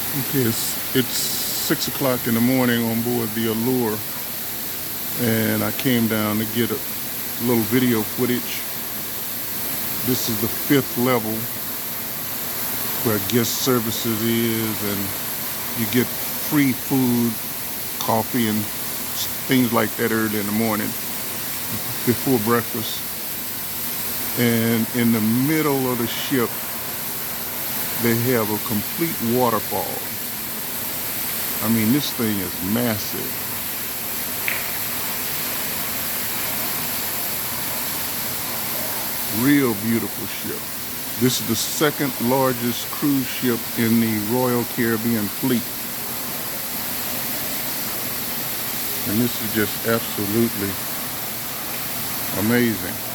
Okay, it's 6 o'clock in the morning on board the Allure, and I came down to get a little video footage. This is the 5th level where guest services is, and you get free food, coffee, and things like that early in the morning before breakfast. And in the middle of the ship, they have a complete waterfall. I mean, this thing is massive. Real beautiful ship. This is the second largest cruise ship in the Royal Caribbean fleet. And this is just absolutely amazing.